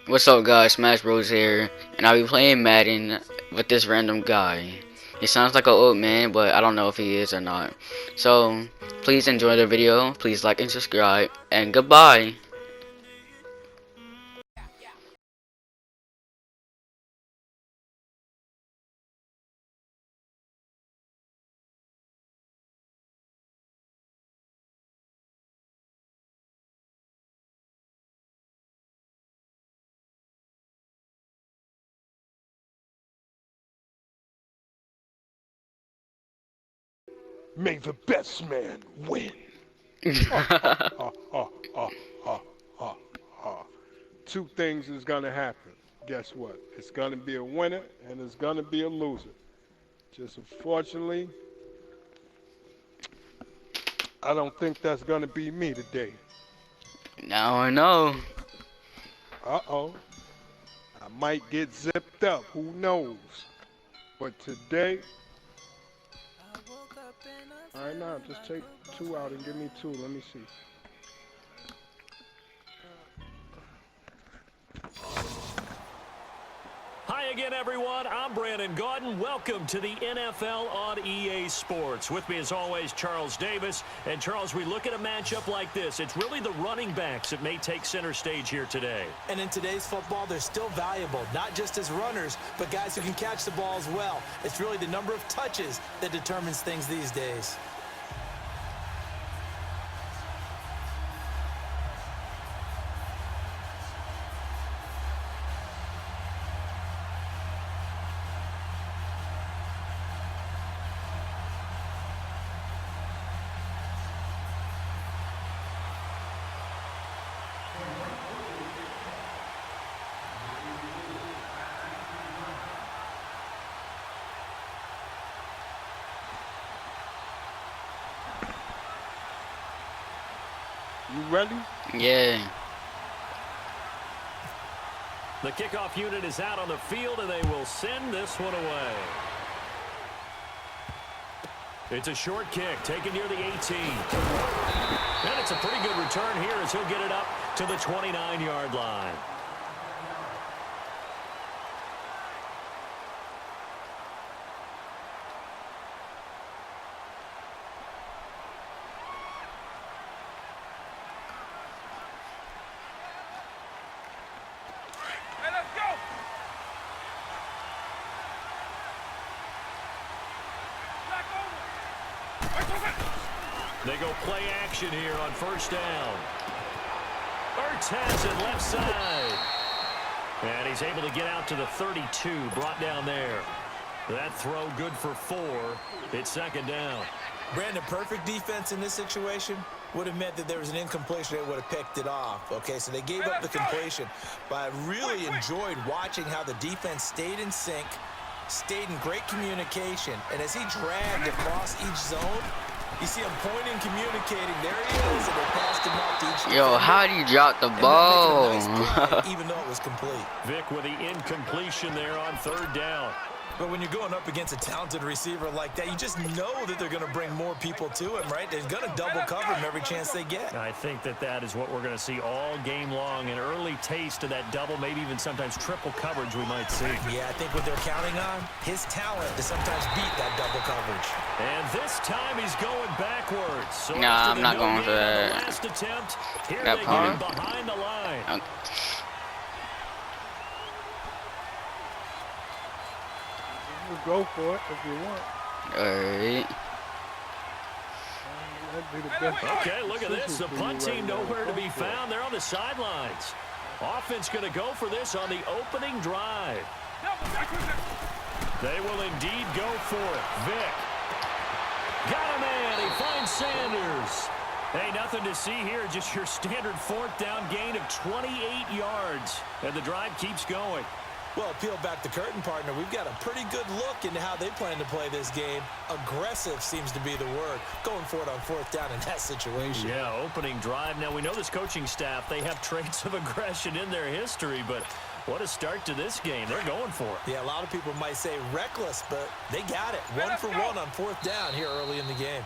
What's up guys, Smash Bros here, and I'll be playing Madden with this random guy. He sounds like an old man, but I don't know if he is or not. So, please enjoy the video, please like and subscribe, and goodbye! May the best man win. Ha, ha, ha, ha, ha, ha, ha. Two things is gonna happen. Guess what? It's gonna be a winner and it's gonna be a loser. Just unfortunately, I don't think that's gonna be me today. Now I know. Uh-oh. I might get zipped up. Who knows? But today, all right, now just take two out and give me two. Let me see. Hi again, everyone. I'm Brandon Gaudin. Welcome to the NFL on EA Sports. With me, as always, Charles Davis. And, Charles, we look at a matchup like this. It's really the running backs that may take center stage here today. And in today's football, they're still valuable, not just as runners, but guys who can catch the ball as well. It's really the number of touches that determines things these days. You ready? Yeah. The kickoff unit is out on the field, and they will send this one away. It's a short kick taken near the 18. And it's a pretty good return here as he'll get it up to the 29-yard line. They go play action here on first down. Ertz has it left side. And he's able to get out to the 32, brought down there. That throw good for 4. It's second down. Brandon, perfect defense in this situation would have meant that there was an incompletion that would have picked it off. Okay, so they gave up the completion. But I really enjoyed watching how the defense stayed in sync, stayed in great communication, and as he dragged across each zone, you see him pointing, communicating. There he is, and they passed him off to each Yo, defender. how do you drop the ball? Nice even though it was complete. Vic with the incompletion there on third down. But when you're going up against a talented receiver like that, you just know that they're going to bring more people to him, right? They're going to double cover him every chance they get. I think that is what we're going to see all game long. An early taste of that double, maybe even sometimes triple coverage we might see. Yeah, I think what they're counting on, his talent to sometimes beat that double coverage. And this time he's going backwards. So Nah, I'm not going for that. Last attempt, here That they get him part. behind the line. You go for it if you want. Alright. That'd be the best Okay, look at this. The decision for punt you team right now. nowhere to Go be for it. found. They're on the sidelines. Offense going to go for this on the opening drive. They will indeed go for it. Vic. Got a man. He finds Sanders. Hey, nothing to see here. Just your standard fourth down gain of 28 yards. And the drive keeps going. Well, peel back the curtain, partner. We've got a pretty good look into how they plan to play this game. Aggressive seems to be the word. Going for it on fourth down in that situation. Yeah, opening drive. Now, we know this coaching staff, they have traits of aggression in their history, but what a start to this game. They're going for it. Yeah, a lot of people might say reckless, but they got it. 1 for 1 on fourth down here early in the game.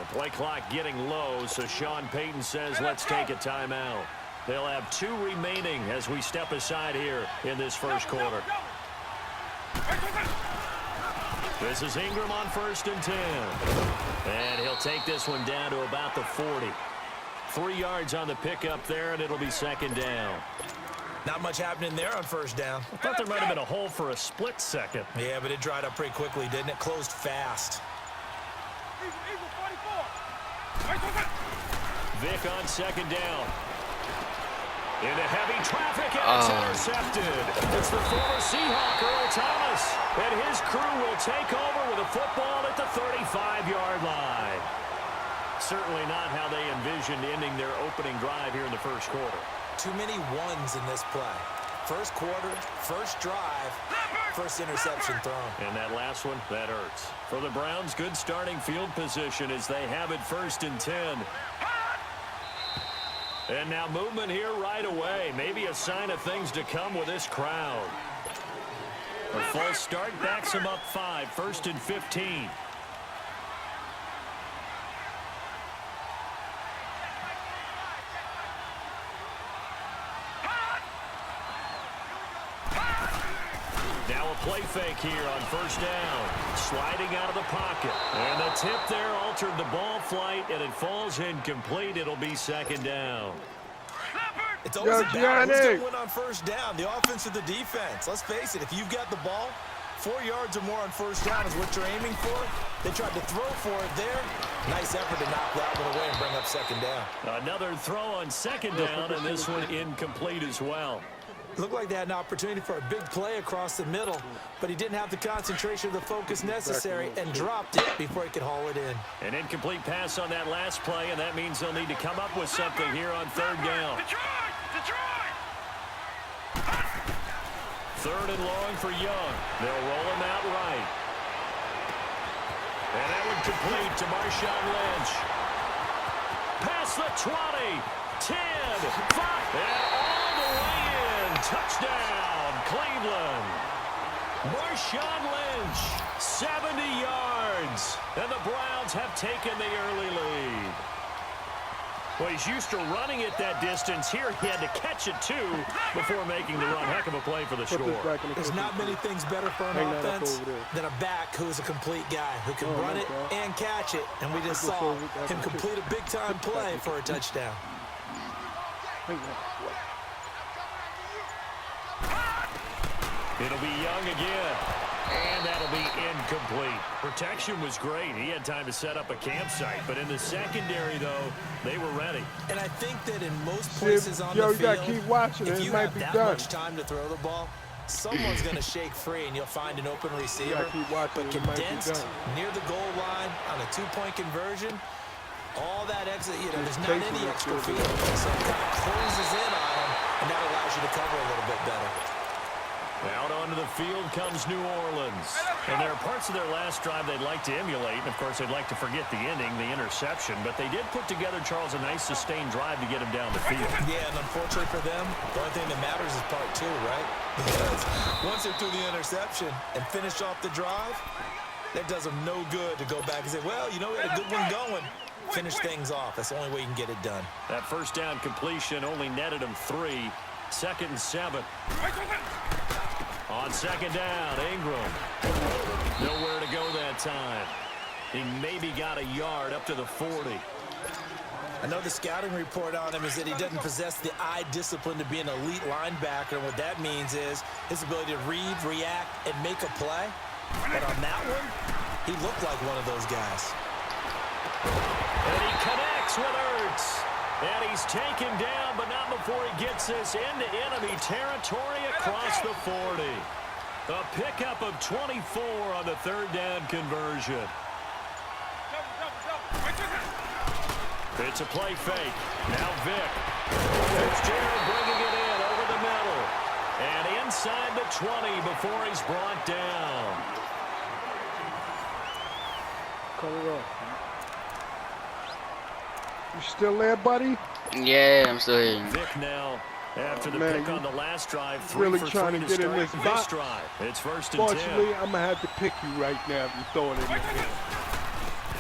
The play clock getting low, so Sean Payton says, let's take a timeout. They'll have 2 remaining as we step aside here in this first quarter. This is Ingram on 1st and 10. And he'll take this one down to about the 40. 3 yards on the pickup there, and it'll be 2nd down. Not much happening there on 1st down. I thought there might have been a hole for a split second. Yeah, but it dried up pretty quickly, didn't it? Closed fast. Vic on 2nd down. Into heavy traffic, and it's intercepted. It's the former Seahawk, Earl Thomas, and his crew will take over with a football at the 35-yard line. Certainly not how they envisioned ending their opening drive here in the first quarter. Too many ones in this play. First quarter, first drive, first interception thrown. And that last one, that hurts. For the Browns, good starting field position as they have it 1st and 10. And now movement here right away. Maybe a sign of things to come with this crowd. A false start backs him up 5, 1st and 15. Now a play fake here on 1st down. Sliding out of the pocket. And the tip there altered the ball flight, and it falls incomplete. It'll be 2nd down. It's always a battle. Who's going to win on 1st down? The offense or the defense? Let's face it, if you've got the ball, 4 yards or more on 1st down is what you're aiming for. They tried to throw for it there. Nice effort to knock that one away and bring up 2nd down. Another throw on 2nd down, and this one incomplete as well. Looked like they had an opportunity for a big play across the middle, but he didn't have the concentration or the focus necessary and dropped it before he could haul it in. An incomplete pass on that last play, and that means they'll need to come up with something here on 3rd down. 3rd and long for Young. They'll roll him out right. And that one complete to Marshawn Lynch. Past the 20, 10, 5, and all the way in. Touchdown, Cleveland. Marshawn Lynch, 70 yards. And the Browns have taken the early lead. Well, he's used to running it that distance. Here he had to catch it, too, before making the run. Heck of a play for the score. There's not many things better for an offense than a back who's a complete guy who can run it and catch it. And we just saw him complete a big-time play for a touchdown. It'll be Young again. And that'll be incomplete. Protection was great. He had time to set up a campsite. But in the secondary, though, they were ready. And I think that in most places on the field, you gotta keep watching. if it you might have be that done. much time to throw the ball, someone's going to shake free, and you'll find an open receiver. Keep watching. But It might be condensed done. near the goal line on a two-point conversion, all that exit, there's not any extra field. So it kind of closes in on him, and that allows you to cover a little bit better. Out onto the field comes New Orleans. And there are parts of their last drive they'd like to emulate. And, of course, they'd like to forget the ending, the interception. But they did put together, Charles, a nice sustained drive to get him down the field. Yeah, and unfortunately for them, the only thing that matters is part 2, right? Because once they threw the interception and finished off the drive, that does them no good to go back and say, well, we had a good one going. Finish things off. That's the only way you can get it done. That first down completion only netted him 3. 2nd and 7. On 2nd down, Ingram. Nowhere to go that time. He maybe got a yard up to the 40. I know the scouting report on him is that he doesn't possess the eye discipline to be an elite linebacker. And what that means is his ability to read, react, and make a play. But on that one, he looked like one of those guys. And he connects with Ertz. And he's taken down, but not before he gets this into enemy territory across the 40. A pickup of 24 on the 3rd down conversion. It's a play fake. Now Vic. Fitzgerald bringing it in over the middle. And inside the 20 before he's brought down. Cut it off. You still there, buddy? Yeah, I'm still here. Vic now, after the Man, pick on the last drive, 3 really for trying 3 to to get in start this this box. drive. It's 1st and 10. Fortunately, I'm going to have to pick you right now if you throw it in the air.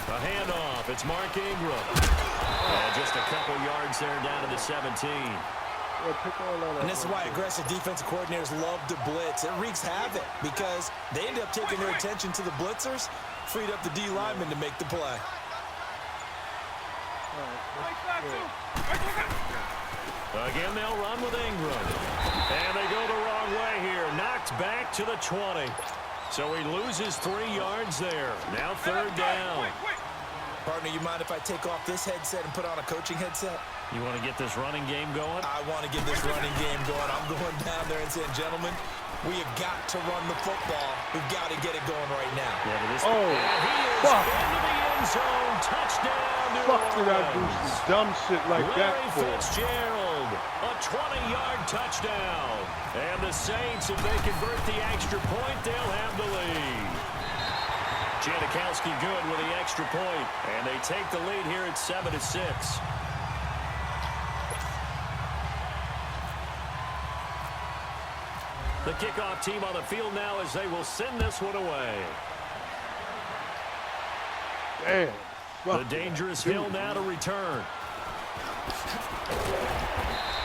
A handoff. It's Mark Ingram. And just a couple yards there down to the 17. Well, pick all that up. And this is why aggressive defensive coordinators love to blitz. It wreaks havoc because they end up taking their attention to the blitzers, freed up the D lineman to make the play. Again, they'll run with Ingram. And they go the wrong way here. Knocked back to the 20. So he loses 3 yards there. Now 3rd down. Partner, you mind if I take off this headset and put on a coaching headset? You want to get this running game going? I want to get this running game going. I'm going down there and saying, gentlemen, we have got to run the football. We've got to get it going right now. Yeah, but this Oh, and he is fuck. into the end zone. Touchdown, New Fuck did I do Orleans. some dumb shit like that Larry for? Fitzgerald, a 20-yard touchdown. And the Saints, if they convert the extra point, they'll have the lead. Janikowski good with the extra point. And they take the lead here at 7-6. The kickoff team on the field now as they will send this one away. Damn. The dangerous Hill now to return.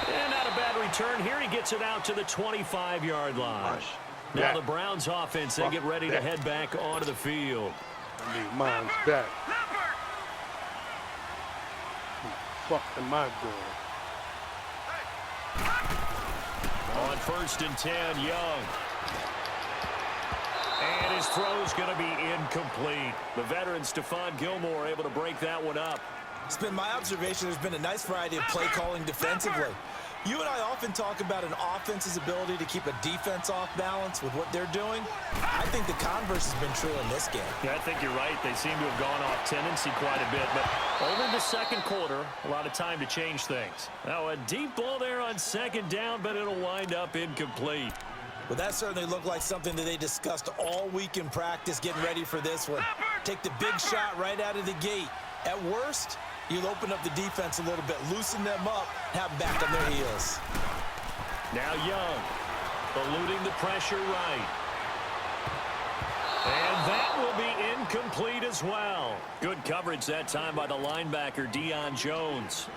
And not a bad return here. He gets it out to the 25-yard line. Now the Browns offense, they get ready to head back onto the field. I need mine's back. Fuck am I doing? On 1st and 10, Young. And his throw's going to be incomplete. The veteran Stephon Gilmore able to break that one up. It's been my observation there's been a nice variety of play calling defensively. You and I often talk about an offense's ability to keep a defense off balance with what they're doing. I think the converse has been true in this game. Yeah, I think you're right. They seem to have gone off tendency quite a bit, but over the 2nd quarter, a lot of time to change things. Now, a deep ball there on 2nd down, but it'll wind up incomplete. Well, that certainly looked like something that they discussed all week in practice, getting ready for this one. Take the big shot right out of the gate. At worst, you'll open up the defense a little bit, loosen them up, have them back on their heels. Now Young, eluding the pressure right. And that will be incomplete as well. Good coverage that time by the linebacker, Deion Jones.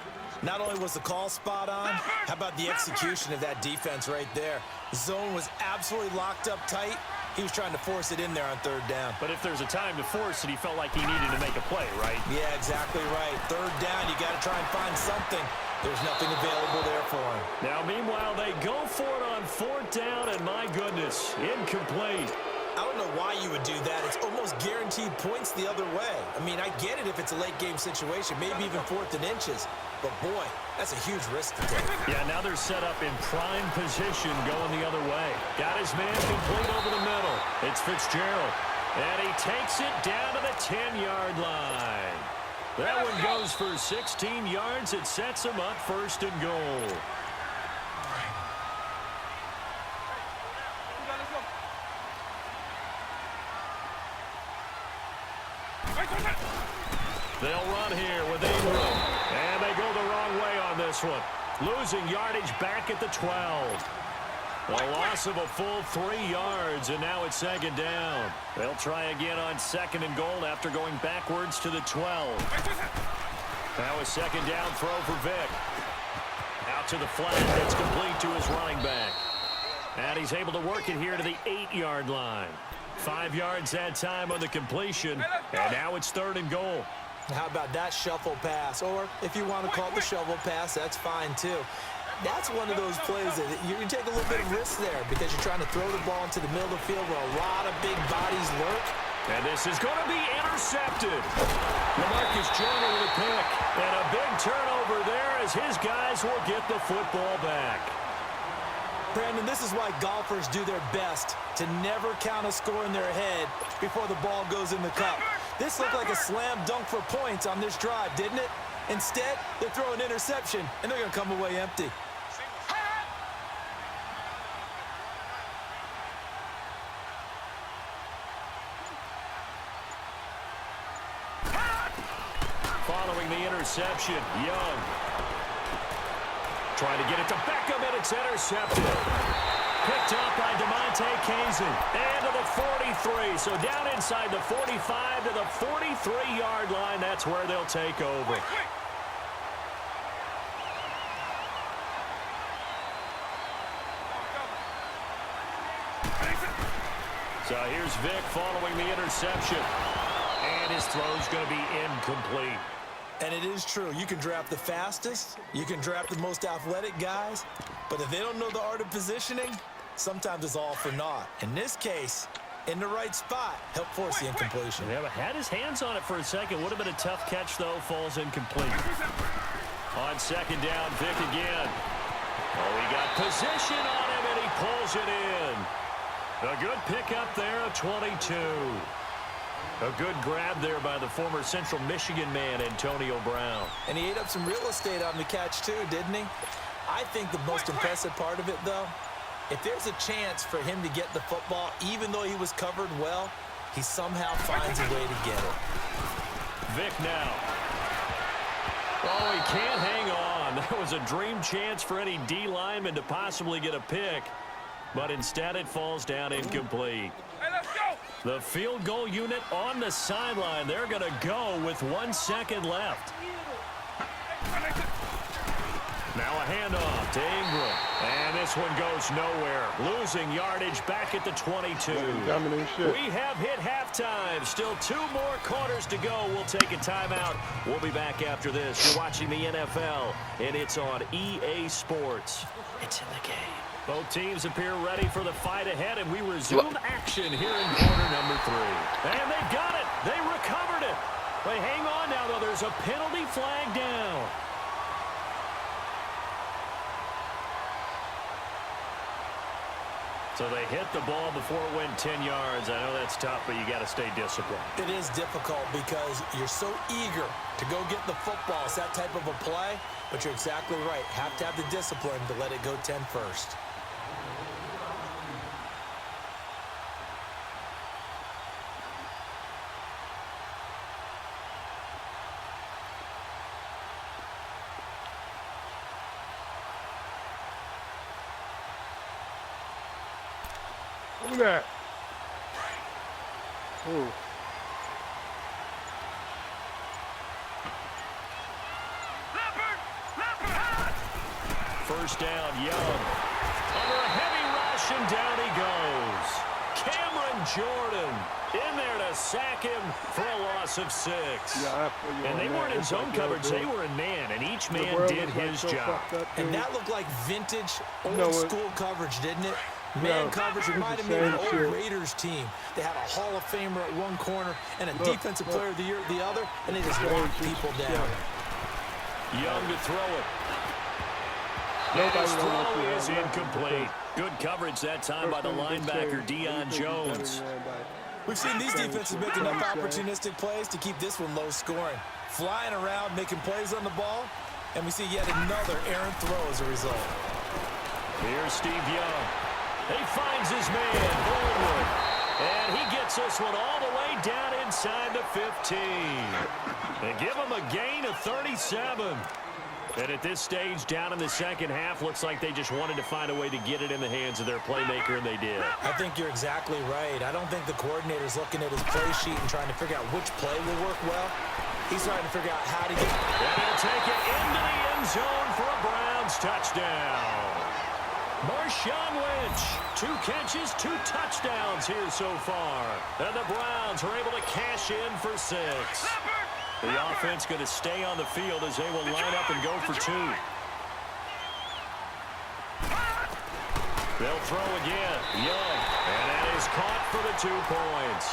Not only was the call spot on, how about the execution of that defense right there? The zone was absolutely locked up tight. He was trying to force it in there on 3rd down. But if there's a time to force it, he felt like he needed to make a play, right? Yeah, exactly right. 3rd down, you got to try and find something. There's nothing available there for him. Now, meanwhile, they go for it on 4th down, and my goodness, incomplete. I don't know why you would do that. It's almost guaranteed points the other way. I mean, I get it if it's a late game situation, maybe even 4th and inches. But, boy, that's a huge risk to take. Yeah, now they're set up in prime position going the other way. Got his man complete over the middle. It's Fitzgerald. And he takes it down to the 10-yard line. That one goes for 16 yards. It sets him up 1st and goal. They'll run here with Ingram. And they go the wrong way on this one. Losing yardage back at the 12. A loss of a full 3 yards, and now it's 2nd down. They'll try again on 2nd and goal after going backwards to the 12. Now a 2nd down throw for Vick. Out to the flat. It's complete to his running back. And he's able to work it here to the 8-yard line. 5 yards that time on the completion. And now it's 3rd and goal. How about that shuffle pass? Or if you want to call it the shovel pass, that's fine too. That's one of those plays that you can take a little bit of risk there because you're trying to throw the ball into the middle of the field where a lot of big bodies lurk. And this is going to be intercepted. LaMarcus Joyner with a pick. And a big turnover there as his guys will get the football back. Brandon, this is why golfers do their best to never count a score in their head before the ball goes in the cup. This looked like a slam dunk for points on this drive, didn't it? Instead, they throw an interception, and they're going to come away empty. Following the interception, Young. Trying to get it to Beckham, and it's intercepted. Picked up by DeMonte Kazin. And to the 43. So down inside the 45 to the 43-yard line. That's where they'll take over. So here's Vic following the interception. And his throw's going to be incomplete. And it is true. You can draft the fastest. You can draft the most athletic guys. But if they don't know the art of positioning, sometimes it's all for naught. In this case, in the right spot, help force the incompletion. Yeah, had his hands on it for a second. Would have been a tough catch, though. Falls incomplete. On second down, Vic again. Oh, he got position on him, and he pulls it in. A good pickup there, a 22. A good grab there by the former Central Michigan man, Antonio Brown. And he ate up some real estate on the catch, too, didn't he? I think the most impressive part of it, though, if there's a chance for him to get the football, even though he was covered well, he somehow finds a way to get it. Vic now. Oh, he can't hang on. That was a dream chance for any D lineman to possibly get a pick. But instead it falls down incomplete. Hey, let's go! The field goal unit on the sideline. They're going to go with 1 second left. Now a handoff to Ingram. And this one goes nowhere. Losing yardage back at the 22. We have hit halftime. Still 2 more quarters to go. We'll take a timeout. We'll be back after this. You're watching the NFL, and it's on EA Sports. It's in the game. Both teams appear ready for the fight ahead, and we resume action here in quarter number 3. And they got it. They recovered it. But hang on now, though. There's a penalty flag down. So they hit the ball before it went 10 yards. I know that's tough, but you got to stay disciplined. It is difficult because you're so eager to go get the football. It's that type of a play, but you're exactly right. Have to have the discipline to let it go 10 first. Look at that. Ooh. First down, Young. Under a heavy rush, and down he goes. Cameron Jordan in there to sack him for a loss of 6. And they weren't in zone coverage. They were in man, and each man did his job. And that looked like vintage old school coverage, didn't it? Man coverage reminded me of an old Raiders team. They had a Hall of Famer at one corner and a Defensive Player of the Year at the other, and they just locked people down. Young to throw it. His throw is incomplete. Good coverage that time by the linebacker, Deion Jones. We've seen these defenses make enough opportunistic plays to keep this one low scoring. Flying around, making plays on the ball, and we see yet another errant throw as a result. Here's Steve Young. He finds his man, Baldwin. And he gets this one all the way down inside the 15. They give him a gain of 37. And at this stage, down in the second half, looks like they just wanted to find a way to get it in the hands of their playmaker, and they did. I think you're exactly right. I don't think the coordinator's looking at his play sheet and trying to figure out which play will work well. He's trying to figure out how to get... And he'll take it into the end zone for a Browns touchdown. Marshawn Lynch, 2 catches, 2 touchdowns here so far. And the Browns are able to cash in for 6. The offense going to stay on the field as they will line up and go for 2. They'll throw again. Young. And that is caught for the 2 points.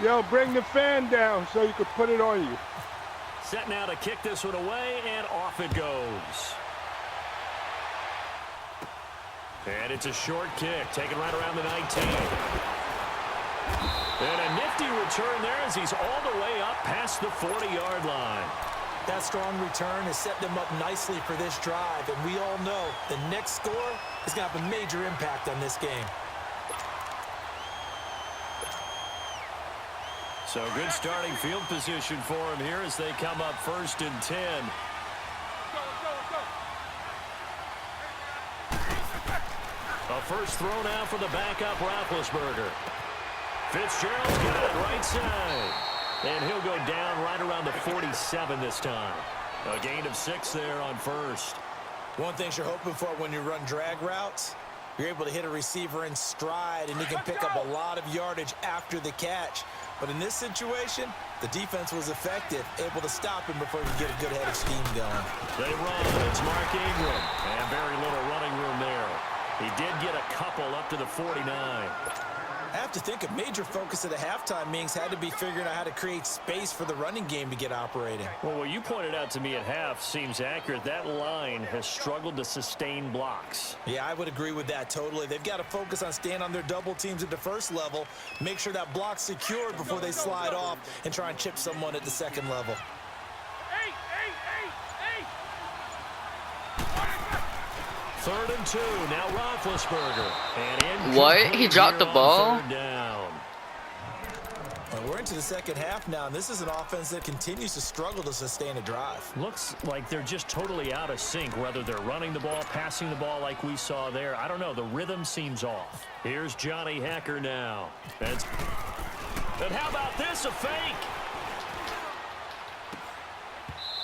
Yo, bring the fan down so you can put it on you. Set now to kick this one away, and off it goes. And it's a short kick, taken right around the 19. And a nifty return there as he's all the way up past the 40-yard line. That strong return has set them up nicely for this drive, and we all know the next score is going to have a major impact on this game. So good starting field position for him here as they come up 1st and 10. A first throw now for the backup Roethlisberger. Fitzgerald's got it right side. And he'll go down right around around the 47 this time. A gain of 6 there on first. One thing you're hoping for when you run drag routes, you're able to hit a receiver in stride, and he can pick up a lot of yardage after the catch. But in this situation, the defense was effective, able to stop him before he could get a good head of steam going. They run. It's Mark Ingram. And very little running room there. He did get a couple up to the 49. I have to think a major focus of the halftime meetings had to be figuring out how to create space for the running game to get operating. Well, what you pointed out to me at half seems accurate. That line has struggled to sustain blocks. Yeah, I would agree with that totally. They've got to focus on staying on their double teams at the first level, make sure that block's secured before they slide off and try and chip someone at the second level. Third and 2. Now Roethlisberger. And what? He dropped the ball? Third down. Well, we're into the second half now, and this is an offense that continues to struggle to sustain a drive. Looks like they're just totally out of sync, whether they're running the ball, passing the ball like we saw there. I don't know. The rhythm seems off. Here's Johnny Hacker now. And how about this? A fake.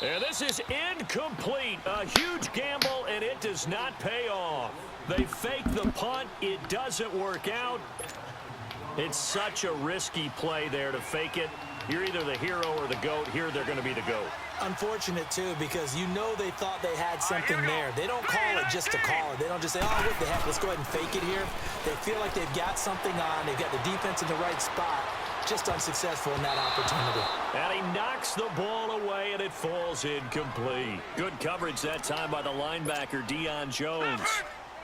And this is incomplete. A huge gamble, and it does not pay off. They fake the punt. It doesn't work out. It's such a risky play there to fake it. You're either the hero or the GOAT. Here they're going to be the GOAT. Unfortunate, too, because you know they thought they had something there. They don't call it just to call it. They don't just say, oh, what the heck, let's go ahead and fake it here. They feel like they've got something on. They've got the defense in the right spot. Just unsuccessful in that opportunity. And he knocks the ball away, and it falls incomplete. Good coverage that time by the linebacker, Deion Jones.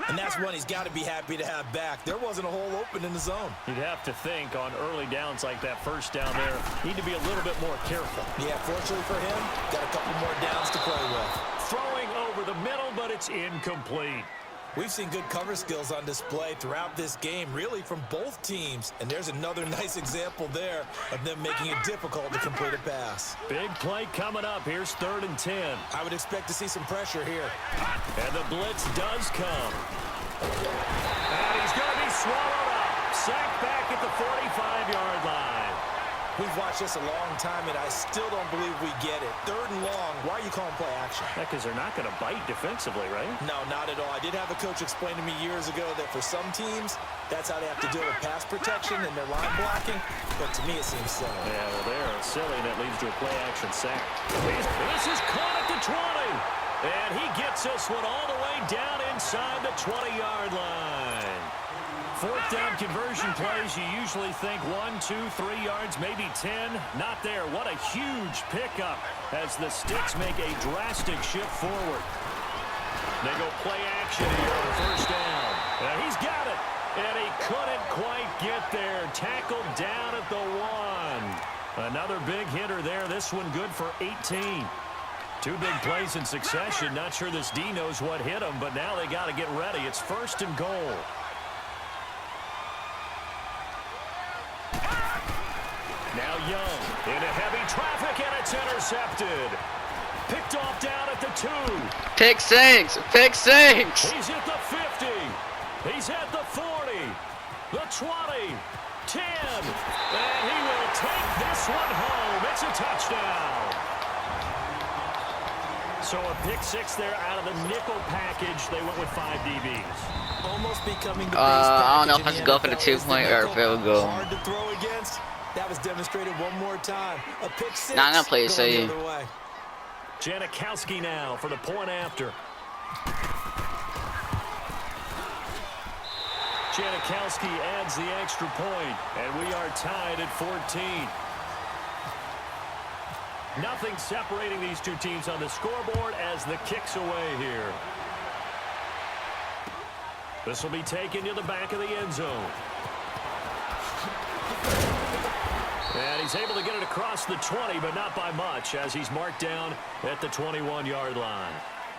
And that's one he's got to be happy to have back. There wasn't a hole open in the zone. You'd have to think on early downs like that first down there, need to be a little bit more careful. Yeah, fortunately for him, got a couple more downs to play with. Throwing over the middle, but it's incomplete. We've seen good cover skills on display throughout this game, really from both teams. And there's another nice example there of them making it difficult to complete a pass. Big play coming up. Here's 3rd and 10. I would expect to see some pressure here. And the blitz does come. And he's going to be swallowed up. Sacked back at the 45-yard line. We've watched this a long time, and I still don't believe we get it. 3rd and long, why are you calling play action? Because they're not going to bite defensively, right? No, not at all. I did have a coach explain to me years ago that for some teams, that's how they have to deal with pass protection and their line blocking. But to me, it seems silly. Yeah, well, they're silly, and that leads to a play action sack. This is caught at the 20. And he gets this one all the way down inside the 20-yard line. 4th down conversion plays, you usually think 1, 2, 3 yards, maybe 10. Not there. What a huge pickup as the Sticks make a drastic shift forward. They go play action here on 1st down. And he's got it. And he couldn't quite get there. Tackled down at the 1. Another big hitter there. This one good for 18. 2 big plays in succession. Not sure this D knows what hit him, but now they got to get ready. It's 1st and goal. Now Young into heavy traffic, and it's intercepted. Picked off down at the 2. Pick six! Pick six! He's at the 50. He's at the 40. The 20. 10. And he will take this one home. It's a touchdown. So a pick 6 there out of the nickel package. They went with 5 DBs. Almost becoming the base I don't know if I package should go for the in NFL. 2-point or a field goal. Hard to throw against. That was demonstrated one more time. A pick 6. Nah, I'm gonna play it going safe. the other way. Janikowski now for the point after. Janikowski adds the extra point, and we are tied at 14. Nothing separating these two teams on the scoreboard as the kick's away here. This will be taken to the back of the end zone. And he's able to get it across the 20, but not by much, as he's marked down at the 21-yard line.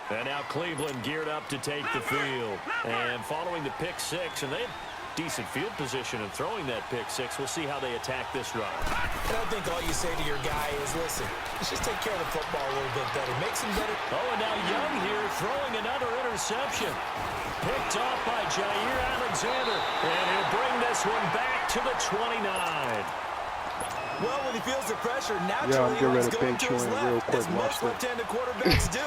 And now Cleveland geared up to take the field. And following the pick 6, and they have decent field position in throwing that pick 6. We'll see how they attack this drive. I don't think all you say to your guy is, listen, let's just take care of the football a little bit better. Makes him better. Oh, and now Young here throwing another interception. Picked off by Jair Alexander. And he'll bring this one back to the 29. Well, when he feels the pressure, Yeah, naturally I'm getting he ready likes to going bait to you his in left, real quick. as Watch most this. left-handed quarterbacks do.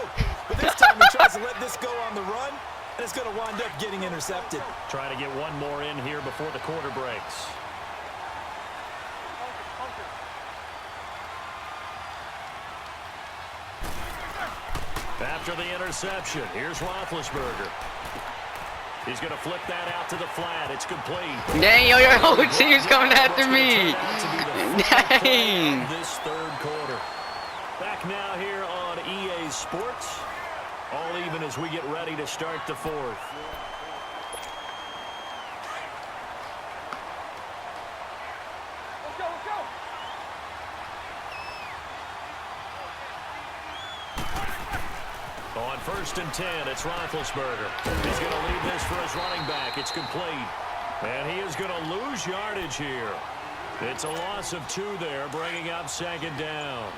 But this time he tries to let this go on the run, and it's going to wind up getting intercepted. Trying to get one more in here before the quarter breaks. After the interception, here's Roethlisberger. He's going to flip that out to the flat. It's complete. Dang, yo, your whole team's coming after me. Dang. This third quarter. Back now here on EA Sports. All even as we get ready to start the fourth. On 1st and 10, it's Roethlisberger. He's going to lead this for his running back. It's complete. And he is going to lose yardage here. It's a loss of 2 there, bringing up 2nd down.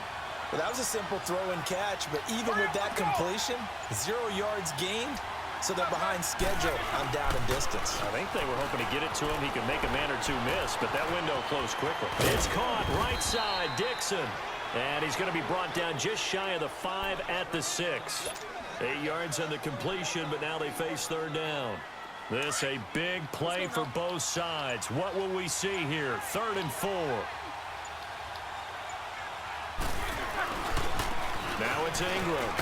Well, that was a simple throw and catch, but even with that completion, 0 yards gained, so they're behind schedule on down and distance. I think they were hoping to get it to him. He could make a man or 2 miss, but that window closed quickly. It's caught right side, Dixon. And he's going to be brought down just shy of the 5 at the 6. 8 yards on the completion, but now they face 3rd down. This a big play for both sides. What will we see here? 3rd and 4. Now it's Ingram.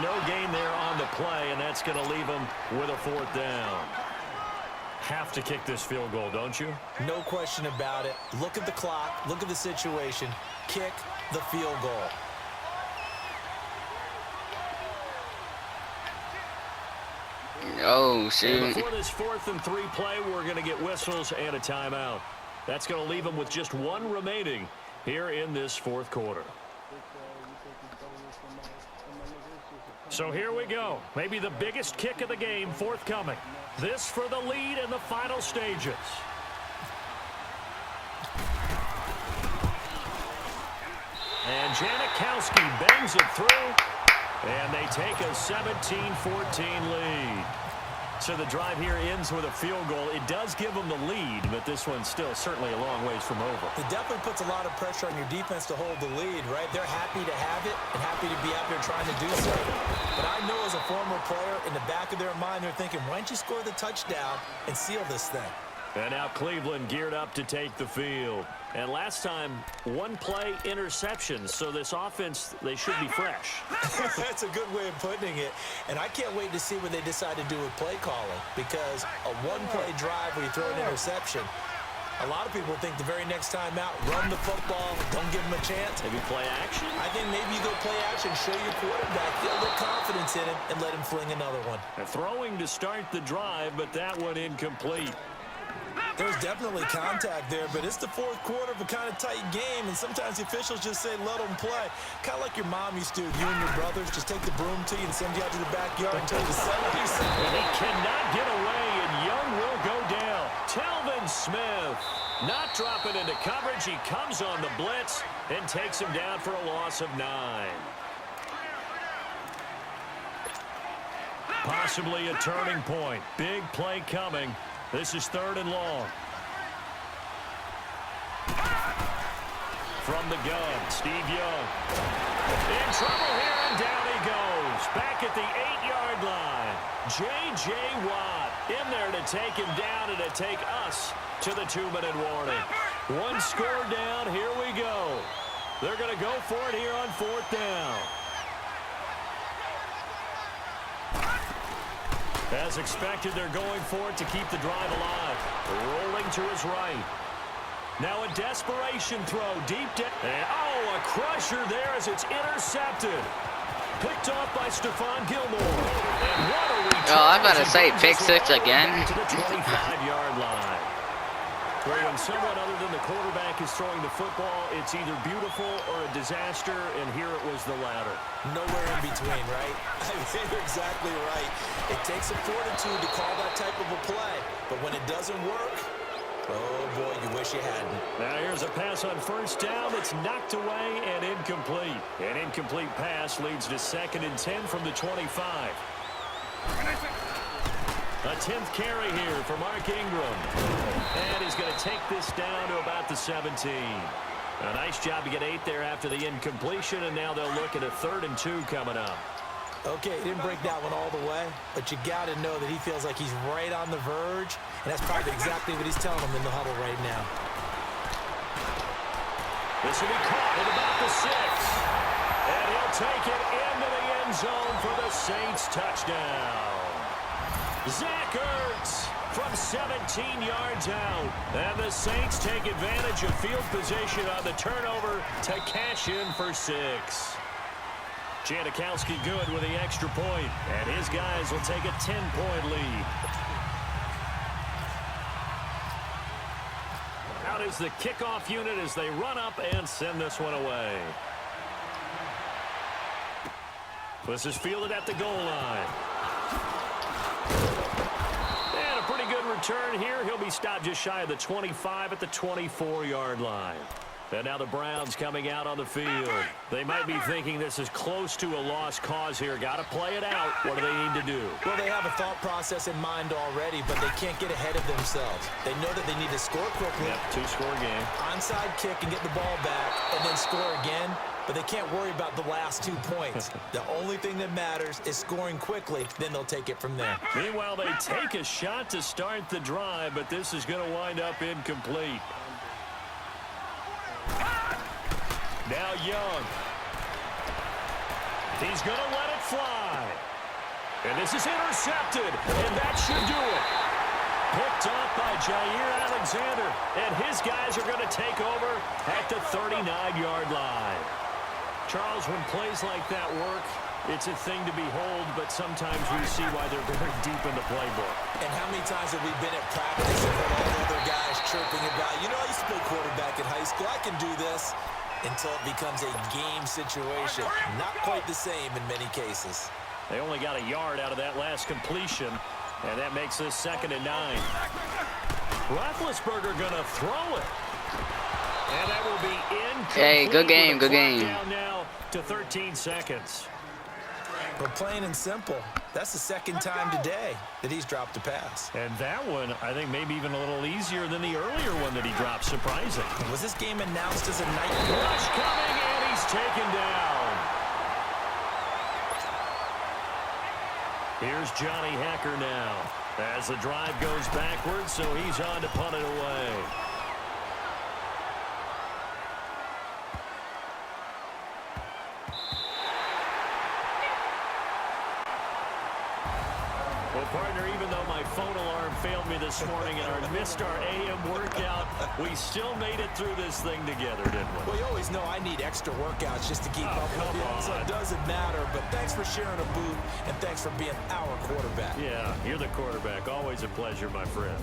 No gain there on the play, and that's going to leave him with a 4th down. Have to kick this field goal, don't you? No question about it. Look at the clock. Look at the situation. Kick the field goal. Oh, shoot. And before this 4th and 3 play, we're going to get whistles and a timeout. That's going to leave them with just 1 remaining here in this 4th quarter. So here we go. Maybe the biggest kick of the game forthcoming. This for the lead in the final stages. And Janikowski bangs it through. And they take a 17-14 lead. So the drive here ends with a field goal. It does give them the lead, but this one's still certainly a long ways from over. It definitely puts a lot of pressure on your defense to hold the lead, right? They're happy to have it and happy to be out there trying to do so. But I know as a former player, in the back of their mind, they're thinking, why don't you score the touchdown and seal this thing? And now Cleveland geared up to take the field. And last time, 1 play interception. So this offense, they should be fresh. That's a good way of putting it. And I can't wait to see what they decide to do with play calling. Because a 1-play drive where you throw an interception, a lot of people think the very next time out, run the football, don't give them a chance. Maybe play action? I think maybe you go play action, show your quarterback, get a little confidence in him, and let him fling another one. And throwing to start the drive, but that one incomplete. There's definitely contact there, but it's the 4th quarter of a kind of tight game, and sometimes the officials just say, let them play. Kind of like your mom used to, you and your brothers, just take the broom to you and send you out to the backyard and tell you to settle yourself. He cannot get away, and Young will go down. Telvin Smith not dropping into coverage. He comes on the blitz and takes him down for a loss of 9. Possibly a turning point. Big play coming. This is 3rd and long. From the gun, Steve Young. In trouble here, and down he goes. Back at the 8-yard line. J.J. Watt in there to take him down and to take us to the 2-minute warning. 1 score down, here we go. They're going to go for it here on 4th down. As expected, they're going for it to keep the drive alive. Rolling to his right. Now a desperation throw deep down. Oh, a crusher there as it's intercepted. Picked off by Stephon Gilmore. And what a return. Oh, I'm about to say pick 6 again. To the 25-yard line. When someone other than the quarterback is throwing the football, it's either beautiful or a disaster, and here it was the latter. Nowhere in between, right? I mean, you're exactly right. It takes some fortitude to call that type of a play, but when it doesn't work, oh boy, you wish you hadn't. Now here's a pass on 1st down that's knocked away and incomplete. An incomplete pass leads to 2nd and 10 from the 25. A 10th carry here for Mark Ingram. And he's going to take this down to about the 17. A nice job to get 8 there after the incompletion, and now they'll look at a 3rd and 2 coming up. Okay, he didn't break that one all the way, but you got to know that he feels like he's right on the verge, and that's probably exactly what he's telling them in the huddle right now. This will be caught at about the 6. And he'll take it into the end zone for the Saints touchdown. Zach Ertz from 17 yards out. And the Saints take advantage of field position on the turnover to cash in for 6. Janikowski good with the extra point, and his guys will take a 10-point lead. Out is the kickoff unit as they run up and send this one away. This is fielded at the goal line. And a pretty good return here. He'll be stopped just shy of the 25 at the 24-yard line. And now the Browns coming out on the field. They might be thinking this is close to a lost cause here. Got to play it out. What do they need to do? Well, they have a thought process in mind already, but they can't get ahead of themselves. They know that they need to score quickly. Yep, 2-score game. Onside kick and get the ball back, and then score again. But they can't worry about the last 2 points. The only thing that matters is scoring quickly. Then they'll take it from there. Meanwhile, they take a shot to start the drive, but this is going to wind up incomplete. Now Young. He's going to let it fly. And this is intercepted, and that should do it. Picked off by Jair Alexander, and his guys are going to take over at the 39-yard line. Charles, when plays like that work, it's a thing to behold, but sometimes we see why they're very deep in the playbook. And how many times have we been at practice and heard all the other guys chirping about, you know, I used to play quarterback in high school, I can do this, until it becomes a game situation. Not quite the same in many cases. They only got a yard out of that last completion, and that makes this 2nd and 9. Roethlisberger going to throw it. And that will be incomplete. Hey, good game, good game. Down now to 13 seconds. But plain and simple, that's the 2nd time today that he's dropped a pass. And that one, I think, maybe even a little easier than the earlier one that he dropped. Surprising. Was this game announced as a night? Rush coming, and he's taken down. Here's Johnny Hacker now as the drive goes backwards, so he's on to punt it away. Well, partner, even though my phone alarm failed me this morning and I missed our AM workout, we still made it through this thing together, didn't we? Well, you always know I need extra workouts just to keep up with you, so it doesn't matter. But thanks for sharing a boot, and thanks for being our quarterback. Yeah, you're the quarterback. Always a pleasure, my friend.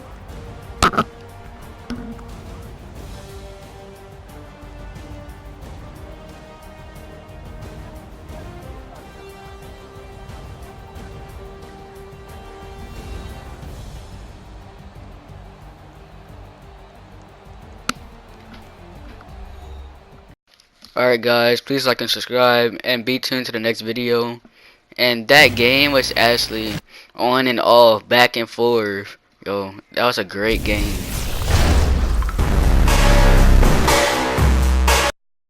Alright guys, please like and subscribe and be tuned to the next video. And that game was actually on and off, back and forth. Yo, that was a great game.